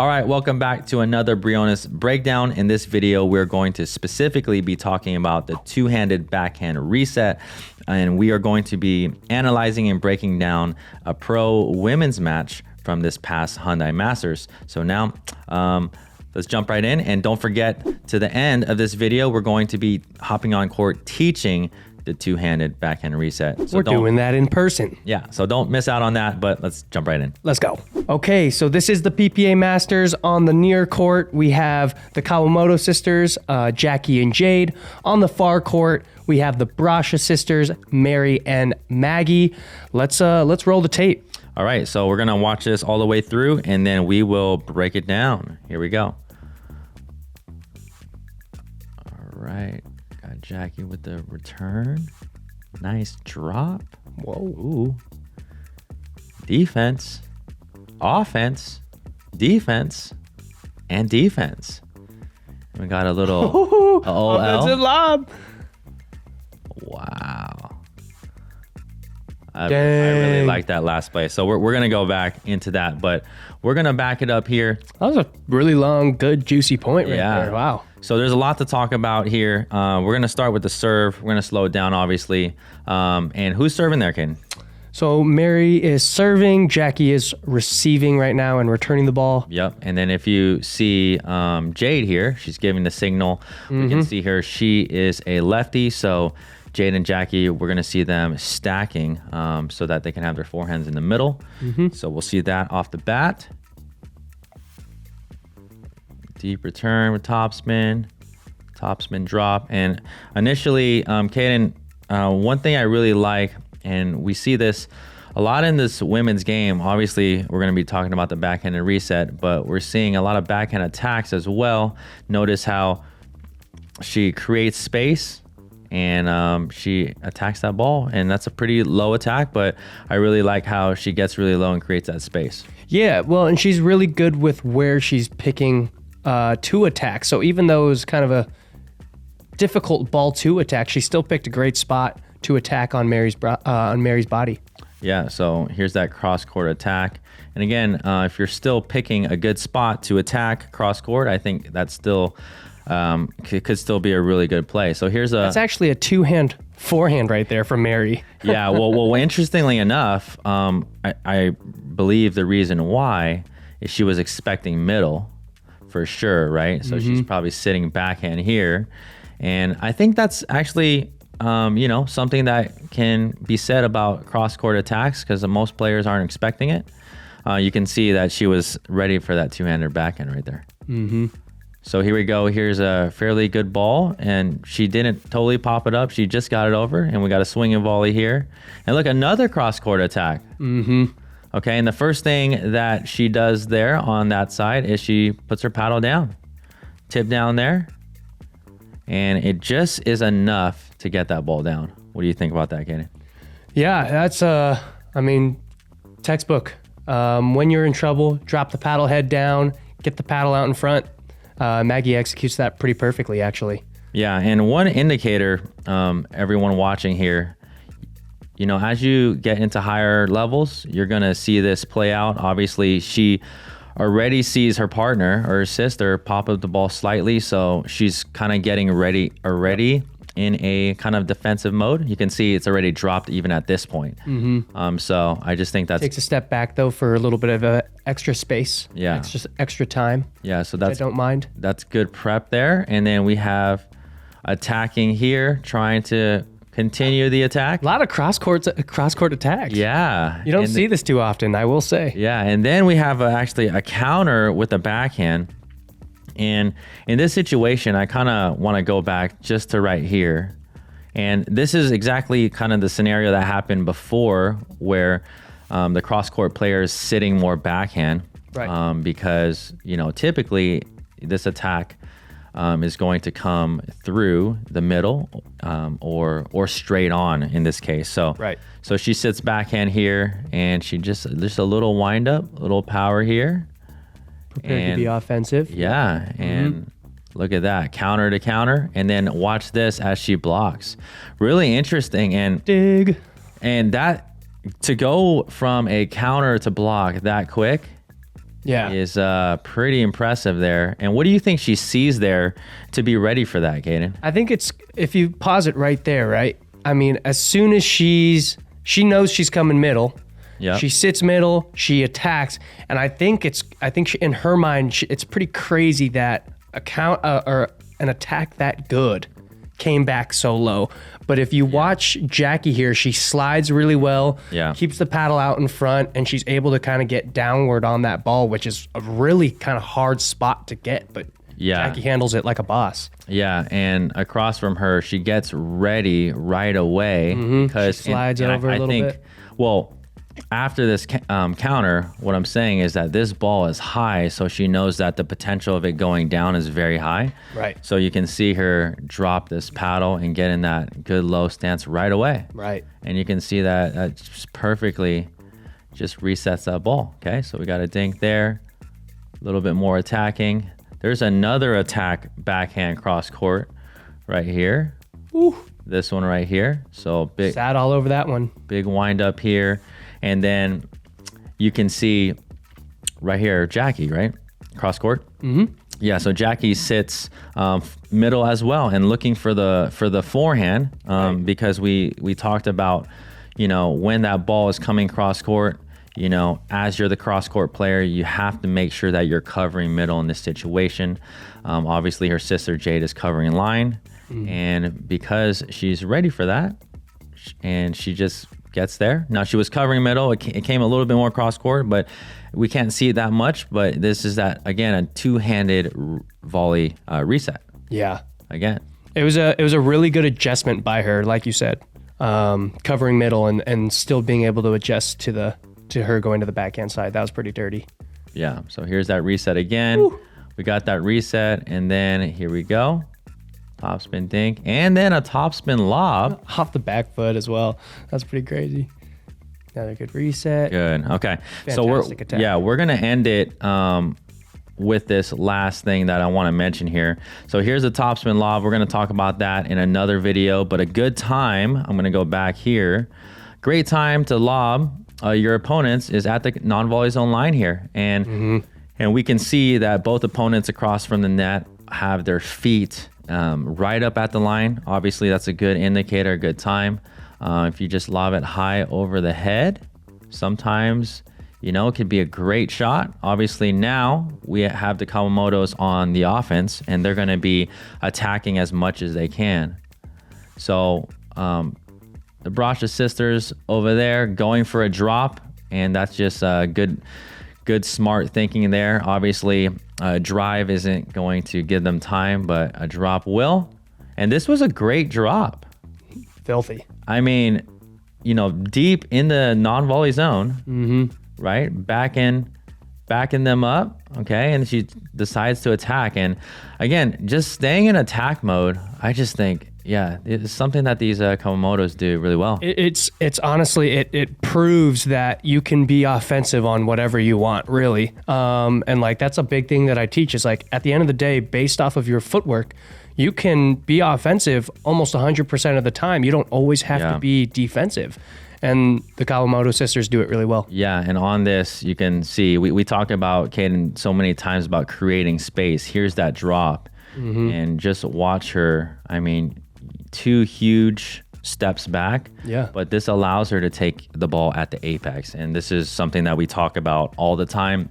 All right, welcome back to another Briones breakdown. In this video, we're going to specifically be talking about the two-handed backhand reset, and we are going to be analyzing and breaking down a pro women's match from this past Hyundai Masters. So now, let's jump right in, and don't forget, to the end of this video, we're going to be hopping on court teaching the two-handed backhand reset. So we're doing that in person. Yeah, so don't miss out on that, but let's jump right in. Let's go. Okay, so this is the PPA Masters. On the near court, we have the Kawamoto sisters, Jackie and Jade. On the far court, we have the Brasha sisters, Mary and Maggie. Let's roll the tape. All right, so we're gonna watch this all the way through, and then we will break it down. Here we go. All right. Got Jackie with the return. Nice drop. Whoa. Ooh. Defense. Offense. Defense. And defense. We got a little Offensive lob. Wow. I really like that last play. So we're going to go back into that, but we're going to back it up here. That was a really long, good, juicy point right there. Wow. So there's a lot to talk about here. We're going to start with the serve. We're going to slow it down, obviously. And who's serving there, Caden? So Mary is serving. Jackie is receiving right now and returning the ball. Yep. And then if you see Jade here, she's giving the signal. We can see her. She is a lefty. So Jade and Jackie, we're going to see them stacking so that they can have their forehands in the middle. So we'll see that off the bat. Deep return with topspin drop. And initially, Caden, one thing I really like, and we see this a lot in this women's game, obviously we're going to be talking about the backhand and reset, but we're seeing a lot of backhand attacks as well. Notice how she creates space and she attacks that ball, and that's a pretty low attack, but I really like how she gets really low and creates that space. Yeah, well, and she's really good with where she's picking to attack. So even though it was kind of a difficult ball to attack, she still picked a great spot to attack on Mary's body. Yeah, so here's that cross-court attack. And again, if you're still picking a good spot to attack cross-court, I think that's still could still be a really good play. So here's that's actually a two-hand forehand right there from Mary. Yeah, well, interestingly enough, I believe the reason why is she was expecting middle for sure, right? So she's probably sitting backhand here. And I think that's actually something that can be said about cross-court attacks because most players aren't expecting it. You can see that she was ready for that two-handed backhand right there. So here we go. Here's a fairly good ball, and she didn't totally pop it up. She just got it over, and we got a swing and volley here. And look, another cross-court attack. Okay, and the first thing that she does there on that side is she puts her paddle down. Tip down there. And it just is enough to get that ball down. What do you think about that, Kaden? Yeah, that's, textbook. When you're in trouble, drop the paddle head down, get the paddle out in front. Maggie executes that pretty perfectly, actually. Yeah, and one indicator, everyone watching here, as you get into higher levels, you're going to see this play out. Obviously, she already sees her partner or her sister pop up the ball slightly, so she's kind of getting ready already in a kind of defensive mode. You can see it's already dropped even at this point. So I just think that takes a step back though for a little bit of extra space. Yeah, it's just extra time. Yeah, so that's I don't mind. That's good prep there, and then we have attacking here, trying to continue the attack. A lot of cross-court attacks. Yeah. You don't see this too often, I will say. Yeah, and then we have actually a counter with a backhand. And in this situation, I kind of want to go back just to right here. And this is exactly kind of the scenario that happened before where the cross-court player is sitting more backhand. Right. Because, typically this attack is going to come through the middle or straight on in this case. So right. So she sits backhand here, and she just a little wind up, a little power here. Prepared to be offensive. Yeah, and look at that, counter to counter, and then watch this as she blocks. Really interesting, and dig. And that to go from a counter to block that quick is pretty impressive there. And what do you think she sees there to be ready for that, Caden? I think it's, if you pause it right there, right? I mean, as soon as she knows she's coming middle, she sits middle, she attacks, and I think in her mind, it's pretty crazy that an attack that good came back so low. But if you watch Jackie here, she slides really well, keeps the paddle out in front, and she's able to kind of get downward on that ball, which is a really kind of hard spot to get, but Jackie handles it like a boss. Yeah, and across from her, she gets ready right away. Because she slides over a little bit. Well, after this counter, what I'm saying is that this ball is high, so she knows that the potential of it going down is very high. Right. So you can see her drop this paddle and get in that good low stance right away. Right. And you can see that just perfectly just resets that ball. Okay, so we got a dink there, a little bit more attacking. There's another attack backhand cross court right here. Ooh. This one right here. So big. Sat all over that one. Big wind up here. And then you can see right here, Jackie, right? Cross court. Yeah, so Jackie sits middle as well and looking for the forehand because we talked about, when that ball is coming cross court, as you're the cross court player, you have to make sure that you're covering middle in this situation. Obviously, her sister Jade is covering line. And because she's ready for that, and she just gets there. Now, she was covering middle. It came a little bit more cross court, but we can't see it that much. But this is again, a two-handed volley reset. Yeah. Again. It was a really good adjustment by her, like you said, covering middle and still being able to adjust to her going to the backhand side. That was pretty dirty. Yeah. So here's that reset again. Woo. We got that reset, and then here we go. Topspin dink, and then a topspin lob. Off the back foot as well. That's pretty crazy. Another good reset. Good. Okay. Fantastic attack. We're going to end it with this last thing that I want to mention here. So here's the topspin lob. We're going to talk about that in another video, but a good time, I'm going to go back here. Great time to lob your opponents is at the non-volley zone line here. And we can see that both opponents across from the net have their feet right up at the line. Obviously, that's a good indicator, a good time. If you just lob it high over the head, sometimes, it could be a great shot. Obviously, now we have the Kawamotos on the offense, and they're going to be attacking as much as they can. So the Briones sisters over there going for a drop, and that's just good smart thinking there. Obviously, a drive isn't going to give them time, but a drop will. And this was a great drop. Filthy. I mean, deep in the non-volley zone, right? Backing them up, okay? And she decides to attack. And again, just staying in attack mode, I just think, it's something that these Kawamotos do really well. It's honestly, it proves that you can be offensive on whatever you want, really. And that's a big thing that I teach is at the end of the day, based off of your footwork, you can be offensive almost 100% of the time. You don't always have to be defensive. And the Kawamoto sisters do it really well. Yeah, and on this, you can see, we talked about, Caden, so many times about creating space. Here's that drop. And just watch her. I mean, 2 huge steps back. Yeah. But this allows her to take the ball at the apex. And this is something that we talk about all the time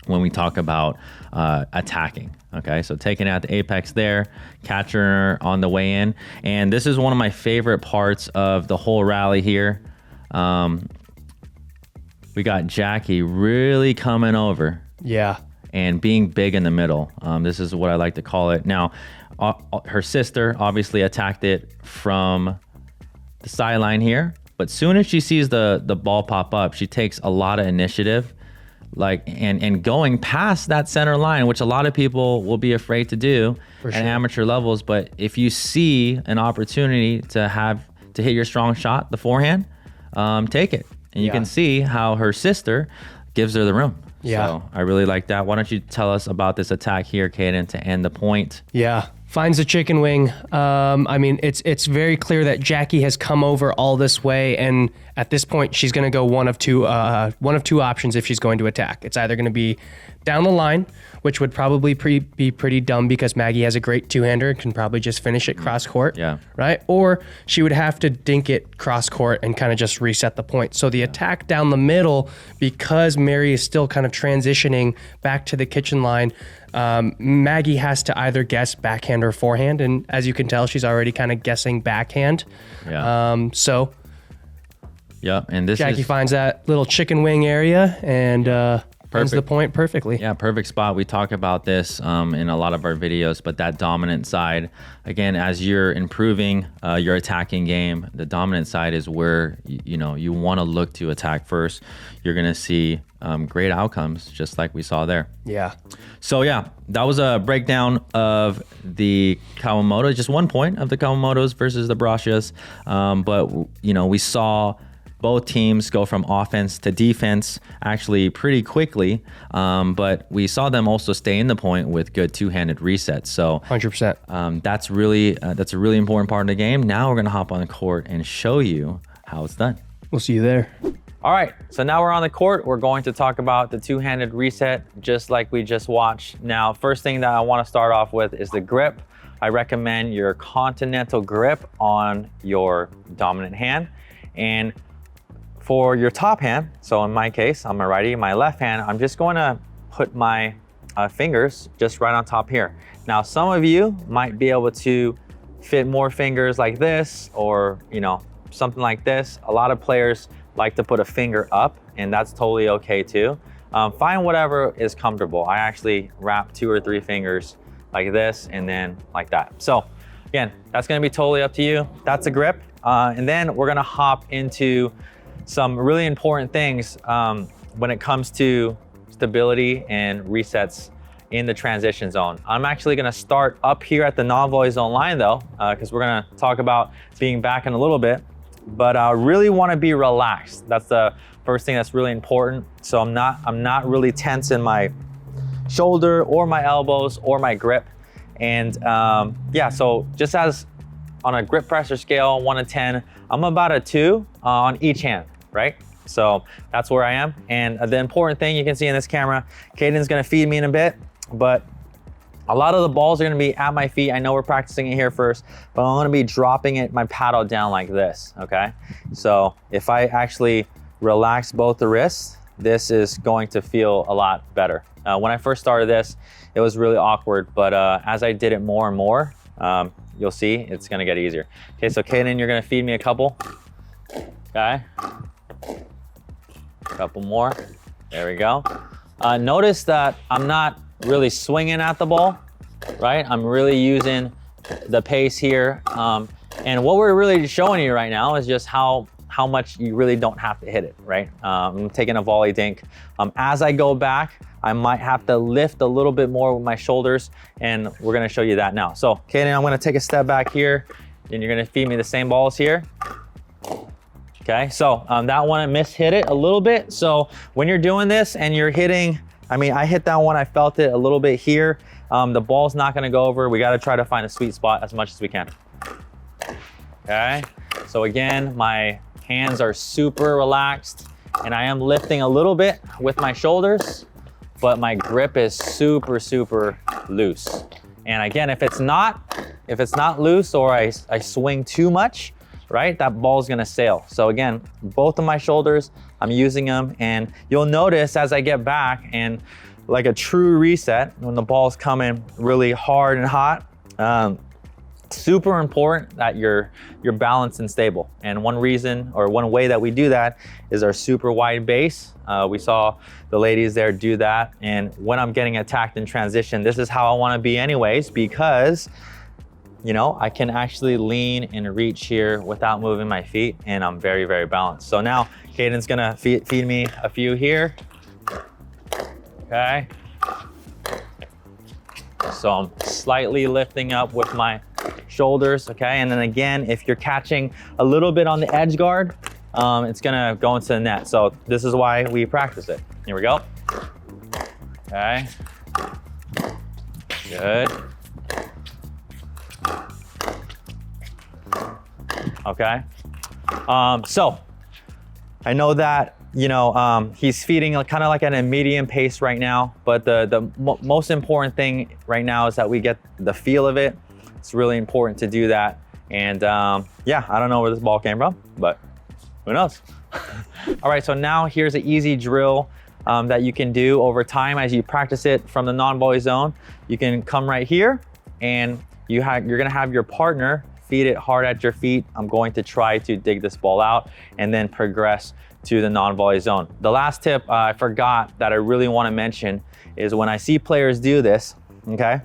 when we talk about attacking. Okay, so taking it at the apex there, catching her on the way in. And this is one of my favorite parts of the whole rally here. We got Jackie really coming over. Yeah. And being big in the middle. This is what I like to call it. Now, her sister obviously attacked it from the sideline here, but soon as she sees the ball pop up, she takes a lot of initiative, and going past that center line, which a lot of people will be afraid to do at amateur levels. But if you see an opportunity to hit your strong shot, the forehand, take it. And you can see how her sister gives her the room. Yeah. So I really like that. Why don't you tell us about this attack here, Caden, to end the point? Yeah. Finds the chicken wing. I mean, it's very clear that Jackie has come over all this way, and at this point, she's going to go one of two options if she's going to attack. It's either going to be down the line, which would probably be pretty dumb because Maggie has a great two-hander and can probably just finish it cross court. Yeah. Right? Or she would have to dink it cross court and kind of just reset the point. So the attack down the middle, because Mary is still kind of transitioning back to the kitchen line, Maggie has to either guess backhand or forehand. And as you can tell, she's already kind of guessing backhand. Yeah. Yeah, and Jackie finds that little chicken wing area and ends the point perfectly. Yeah, perfect spot. We talk about this in a lot of our videos, but that dominant side, again, as you're improving your attacking game, the dominant side is where you want to look to attack first. You're going to see great outcomes, just like we saw there. Yeah. So yeah, that was a breakdown of the Kawamoto, just 1 point of the Kawamotos versus the Briones. But we saw both teams go from offense to defense actually pretty quickly, but we saw them also stay in the point with good two-handed resets. So 100%. That's a really important part of the game. Now we're going to hop on the court and show you how it's done. We'll see you there. All right, so now we're on the court. We're going to talk about the two-handed reset, just like we just watched. Now, first thing that I want to start off with is the grip. I recommend your continental grip on your dominant hand. And for your top hand, so in my case, I'm a righty, my left hand, I'm just going to put my fingers just right on top here. Now, some of you might be able to fit more fingers like this or, something like this. A lot of players like to put a finger up, and that's totally okay too. Find whatever is comfortable. I actually wrap 2 or 3 fingers like this and then like that. So again, that's gonna be totally up to you. That's a grip. And then we're gonna hop into some really important things when it comes to stability and resets in the transition zone. I'm actually gonna start up here at the non-volley zone line though, because we're gonna talk about being back in a little bit, but I really wanna be relaxed. That's the first thing that's really important. So I'm not really tense in my shoulder or my elbows or my grip. And yeah, so just as on a grip pressure scale, 1 to 10, I'm about a 2 on each hand, right? So that's where I am. And the important thing you can see in this camera, Caden's gonna feed me in a bit, but a lot of the balls are gonna be at my feet. I know we're practicing it here first, but I'm gonna be dropping my paddle down like this, okay? So if I actually relax both the wrists, this is going to feel a lot better. When I first started this, it was really awkward, but as I did it more and more, you'll see it's gonna get easier. Okay, so Caden, you're gonna feed me a couple, okay? Couple more, there we go. Notice that I'm not really swinging at the ball, right? I'm really using the pace here. And what we're really showing you right now is just how much you really don't have to hit it, right? I'm taking a volley dink. As I go back, I might have to lift a little bit more with my shoulders, and we're gonna show you that now. So, Kaden, I'm gonna take a step back here, and you're gonna feed me the same balls here. Okay, so that one I mishit it a little bit. So when you're doing this and you're hitting, I mean, I hit that one, I felt it a little bit here. The ball's not gonna go over. We gotta try to find a sweet spot as much as we can. Okay, so again, my hands are super relaxed and I am lifting a little bit with my shoulders, but my grip is super, super loose. And again, if it's not loose or I swing too much, right, that ball's gonna sail. So again, both of my shoulders, I'm using them, and you'll notice as I get back and like a true reset, when the ball's coming really hard and hot, super important that you're balanced and stable. And one reason or one way that we do that is our super wide base. We saw the ladies there do that. And when I'm getting attacked in transition, this is how I wanna be anyways, because I can actually lean and reach here without moving my feet, and I'm very, very balanced. So now Caden's gonna feed me a few here. Okay. So I'm slightly lifting up with my shoulders, okay? And then again, if you're catching a little bit on the edge guard, it's gonna go into the net. So this is why we practice it. Here we go. Okay. Good. okay? So I know that, you know, he's feeding kind of like at a medium pace right now, but the most important thing right now is that we get the feel of it. It's really important to do that. And yeah, I don't know where this ball came from, but who knows? All right, so now here's an easy drill that you can do over time as you practice it from the non-volley zone. You can come right here and you're gonna have your partner feed it hard at your feet. I'm going to try to dig this ball out and then progress to the non-volley zone. The last tip I forgot that I really wanna mention is when I see players do this, okay?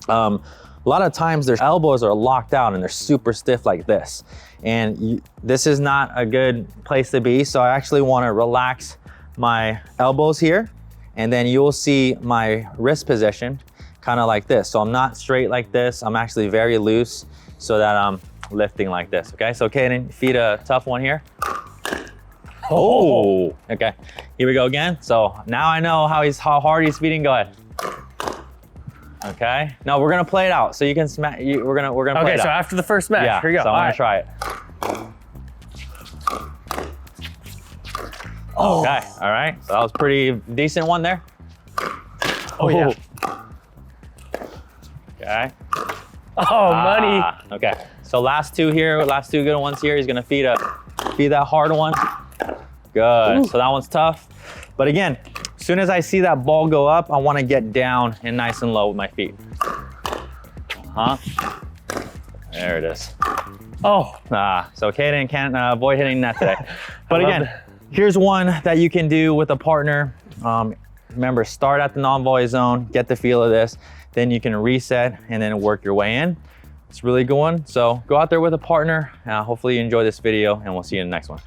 A lot of times their elbows are locked out and they're super stiff like this. And this is not a good place to be. So I actually wanna relax my elbows here, and then you'll see my wrist position kind of like this. So I'm not straight like this. I'm actually very loose so that I'm lifting like this, okay? So Caden, feed a tough one here. Oh, okay. Here we go again. So now I know how hard he's feeding. Go ahead. Okay. No, we're gonna play it out. So you can smack. We're gonna play it out. Okay, so after the first match, yeah, here we go. So I'm gonna try it. Oh. Okay. All right. So that was pretty decent one there. Oh yeah. Okay. Oh, money. Okay. So last two good ones here. He's gonna feed that hard one. Good. Ooh. So that one's tough. But again, as soon as I see that ball go up, I want to get down and nice and low with my feet. There it is. Oh. So Caden can't avoid hitting that today. But again, here's one that you can do with a partner. Remember, start at the non-volley zone, get the feel of this, then you can reset and then work your way in. It's really good one. So go out there with a partner. Hopefully you enjoy this video and we'll see you in the next one.